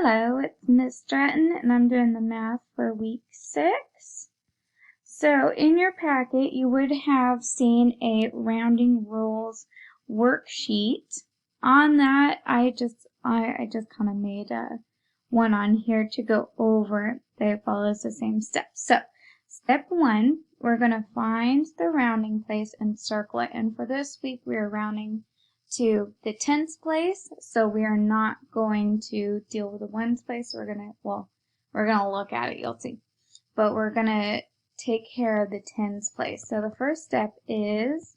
Hello, it's Miss Stratton, and I'm doing the math for week 6. So in your packet, you would have seen a rounding rules worksheet. On that, I just kind of made one on here to go over. They follows the same steps. So step 1, we're going to find the rounding place and circle it. And for this week, we are rounding to the tens place, so we are not going to deal with the ones place. We're gonna look at it, you'll see. But we're gonna take care of the tens place. So the first step is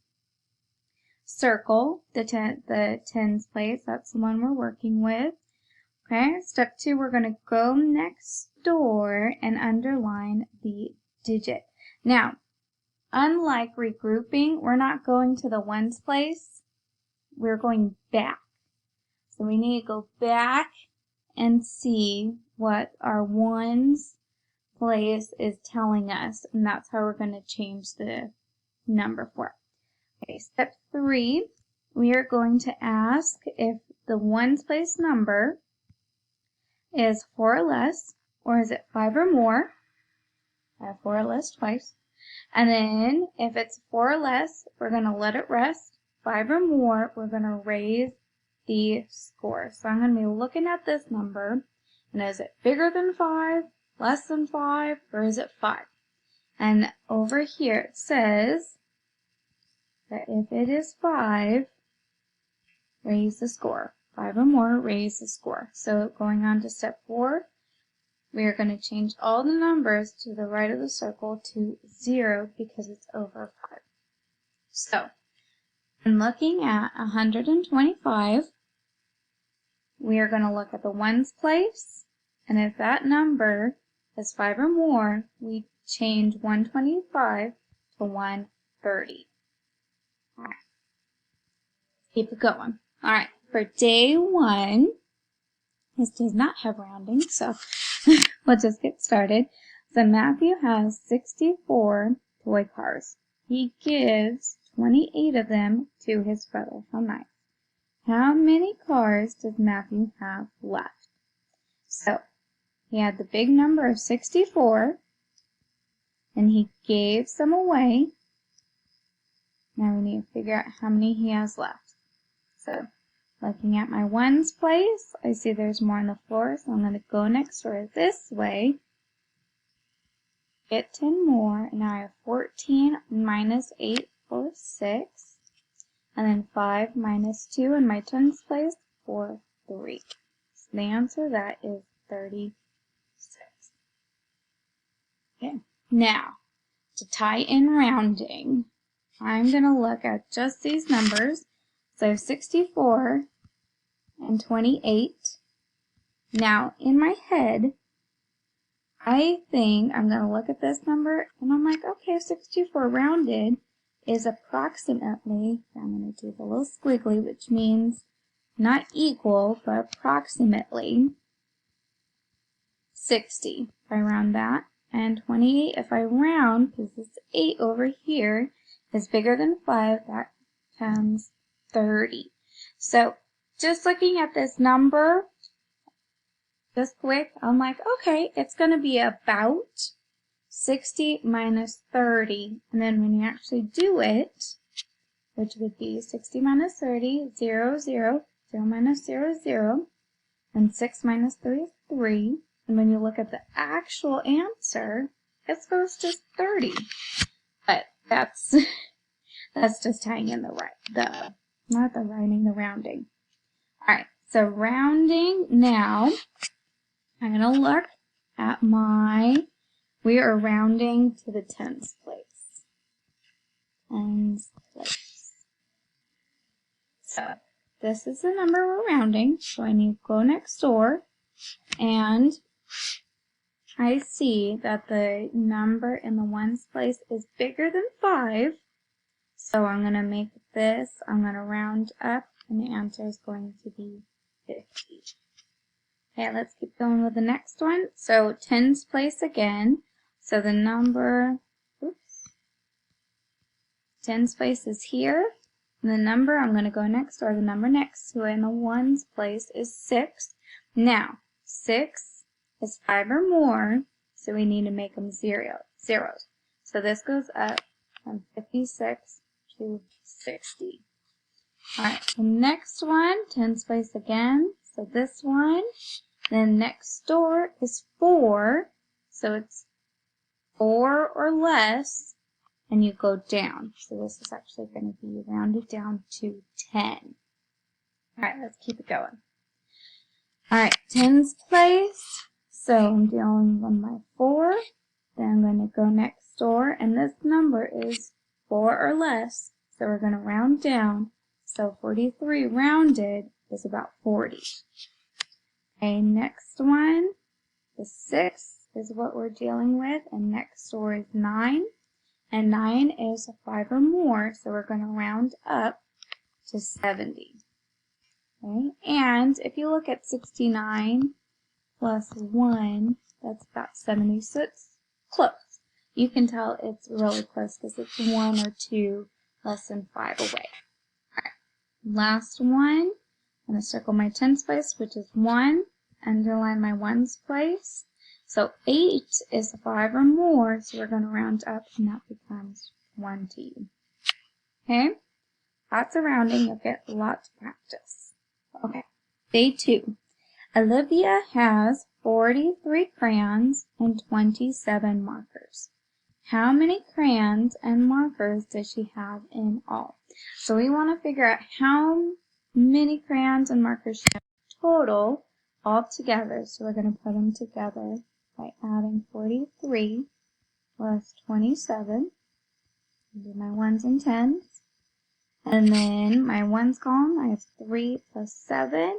circle the tens place. That's the one we're working with. Okay, step 2, we're gonna go next door and underline the digit. Now, unlike regrouping, we're not going to the ones place. We're going back. So we need to go back and see what our ones place is telling us. And that's how we're going to change the number for it. Okay, step 3, we are going to ask if the ones place number is 4 or less, or is it 5 or more. I have 4 or less twice. And then if it's 4 or less, we're going to let it rest. 5 or more, we're going to raise the score. So I'm going to be looking at this number, and is it bigger than 5, less than 5, or is it 5? And over here it says that if it is 5, raise the score. 5 or more, raise the score. So going on to step 4, we are going to change all the numbers to the right of the circle to 0 because it's over 5. So I'm looking at 125. We are going to look at the ones place, and if that number is 5 or more, we change 125 to 130. All right. Keep it going. All right, for day 1, this does not have rounding, so we'll just get started. So Matthew has 64 toy cars. He gives 28 of them to his brother. How nice. How many cars does Matthew have left? So, he had the big number of 64, and he gave some away. Now we need to figure out how many he has left. So, looking at my ones place, I see there's more on the floor, so I'm going to go next door this way. Get 10 more, and now I have 14 minus 8 for 6. And then 5 minus 2 in my tens place for 3. So the answer to that is 36. Okay, now to tie in rounding, I'm going to look at just these numbers. So 64 and 28. Now in my head, I think I'm going to look at this number and I'm like, okay, 64 rounded is approximately, I'm going to do the little squiggly, which means not equal, but approximately 60 if I round that, and 28 if I round, because this 8 over here is bigger than 5, that becomes 30. So just looking at this number, just quick, I'm like, okay, it's going to be about 60 minus 30, and then when you actually do it, which would be 60 minus 30, 0, 0, 0 minus 0, 0, and 6 minus 3 is 3, and when you look at the actual answer, it goes to 30. But that's just tying in the rounding. Alright, so rounding now, I'm going to look at we are rounding to the tens place. Tens place. So, this is the number we're rounding, so I need to go next door, and I see that the number in the ones place is bigger than 5, so I'm going to make this, I'm going to round up, and the answer is going to be 50. Okay, let's keep going with the next one. So, tens place again. So the number, tens place is here, and the number, I'm going to go next door, the number next to it in the ones place is 6. Now, 6 is 5 or more, so we need to make them zeros. So this goes up from 56 to 60. Alright, the next one, tens place again. So this one, then next door is 4, so it's 4 or less, and you go down. So this is actually going to be rounded down to 10. Alright, let's keep it going. Alright, tens place. So I'm dealing with my 4. Then I'm going to go next door, and this number is 4 or less, so we're going to round down. So 43 rounded is about 40. Okay, next one, the 6 is what we're dealing with, and next door is 9. And 9 is 5 or more, so we're going to round up to 70. Okay, and if you look at 69 plus 1, that's about 70, so it's close. You can tell it's really close because it's 1 or 2 less than 5 away. Alright, last one, I'm going to circle my tens place, which is 1, underline my ones place. So 8 is 5 or more, so we're going to round up, and that becomes 20. Okay, lots of rounding, you'll get lots of practice. Okay, day 2. Olivia has 43 crayons and 27 markers. How many crayons and markers does she have in all? So we want to figure out how many crayons and markers she has total all together. So we're going to put them together by adding 43 plus 27. Do my ones and tens. And then my ones column, I have 3 plus 7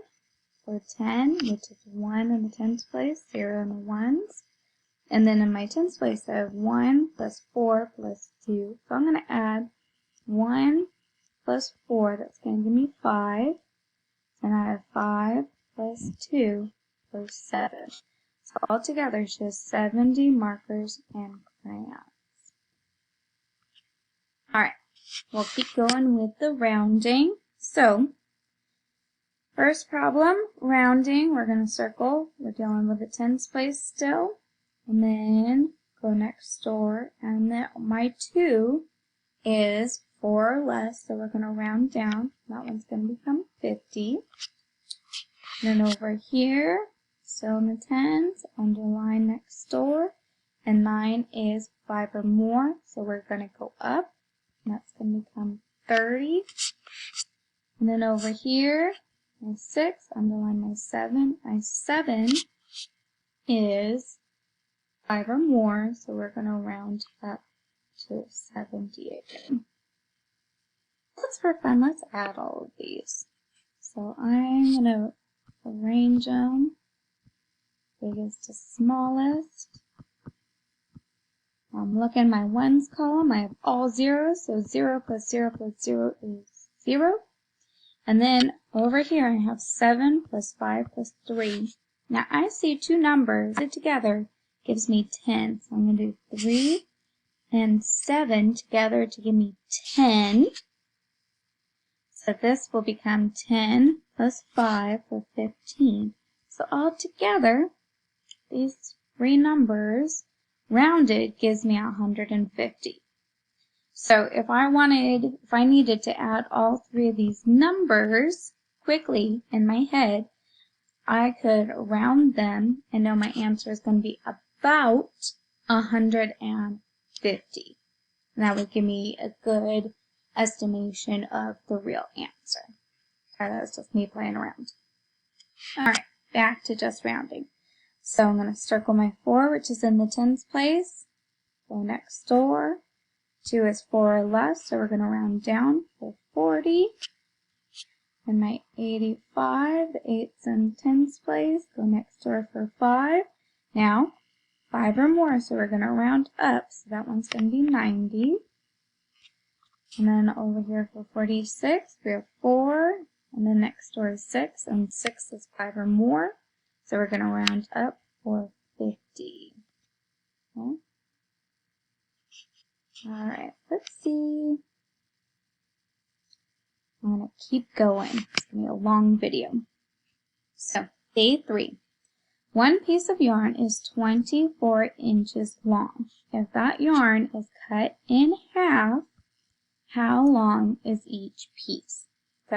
for 10, which is 1 in the tens place, 0 in the ones. And then in my tens place, I have 1 plus 4 plus 2. So I'm going to add 1 plus 4, that's going to give me 5. And I have 5 plus 2 for 7. So altogether, she has 70 markers and crayons. Alright, we'll keep going with the rounding. So, first problem, rounding, we're going to circle. We're dealing with the tens place still. And then go next door. And then my 2 is 4 or less, so we're going to round down. That one's going to become 50. Then over here, still in the tens, underline next door. And 9 is 5 or more, so we're going to go up. And that's going to become 30. And then over here, my 6, underline my 7. My 7 is 5 or more, so we're going to round up to 70 again. Let's for fun, let's add all of these. So I'm going to arrange them biggest to smallest. I'm looking at my ones column. I have all zeros, so 0 plus 0 plus 0 is 0. And then over here I have 7 plus 5 plus 3. Now I see two numbers. It together gives me 10. So I'm going to do 3 and 7 together to give me 10. So this will become 10 plus 5 for 15. So all together, these three numbers rounded gives me 150. So if I needed to add all three of these numbers quickly in my head, I could round them and know my answer is going to be about 150. And that would give me a good estimation of the real answer. Okay, that was just me playing around. Alright, back to just rounding. So I'm going to circle my 4, which is in the tens place. Go next door. 2 is 4 or less, so we're going to round down for 40. And my 85, the 8's in tens place. Go next door for 5. Now, 5 or more, so we're going to round up, so that one's going to be 90. And then over here for 46, we have 4, and then next door is 6, and 6 is 5 or more, so we're going to round up for 50. Okay. Alright, let's see. I'm going to keep going. It's going to be a long video. So, day 3. one piece of yarn is 24 inches long. If that yarn is cut in half, how long is each piece? So,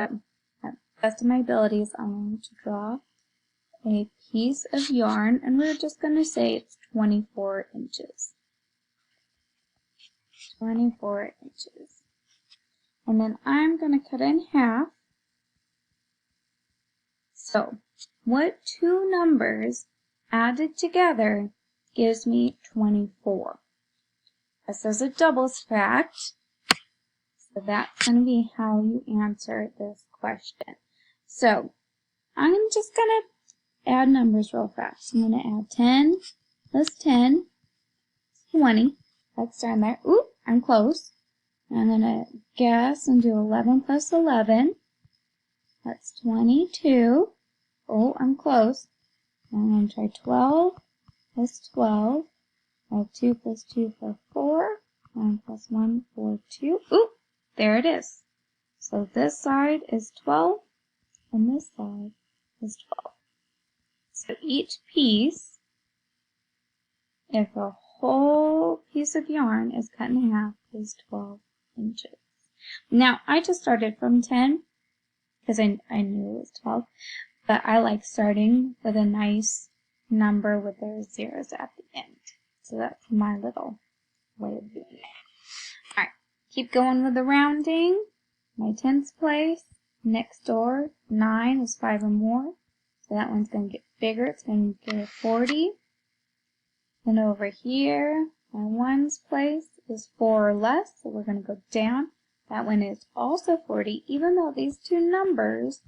at the best of my abilities, I'm going to draw a piece of yarn, and we're just going to say it's 24 inches. 24 inches. And then I'm going to cut it in half. So, what two numbers added together gives me 24? This is a doubles fact, so that's going to be how you answer this question. So, I'm just going to add numbers real fast. I'm going to add 10 plus 10, 20. Let's start there. Ooh, I'm close. I'm going to guess and do 11 plus 11. That's 22. Oh, I'm close. I'm going to try 12 plus 12. I have 2 plus 2 for 4. 1 plus 1 for 2. Ooh, there it is. So this side is 12, and this side is 12. So each piece, if a whole piece of yarn is cut in half, is 12 inches. Now, I just started from 10 because I knew it was 12, but I like starting with a nice number with their zeros at the end. So that's my little way of doing it. Alright, keep going with the rounding. My tens place, next door, 9 is 5 or more. So that one's going to get bigger. It's going to get a 40. And over here, my ones place is 4 or less. So we're going to go down. That one is also 40. Even though these two numbers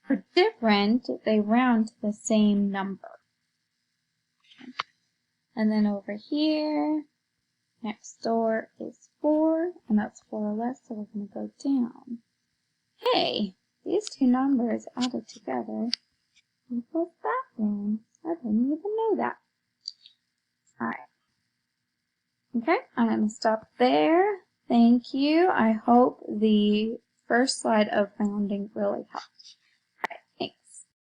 are different, they round to the same number. And then over here, next door is 4, and that's 4 or less, so we're going to go down. Hey, these two numbers added together equals that one. I didn't even know that. Alright. Okay, I'm going to stop there. Thank you. I hope the first slide of rounding really helped.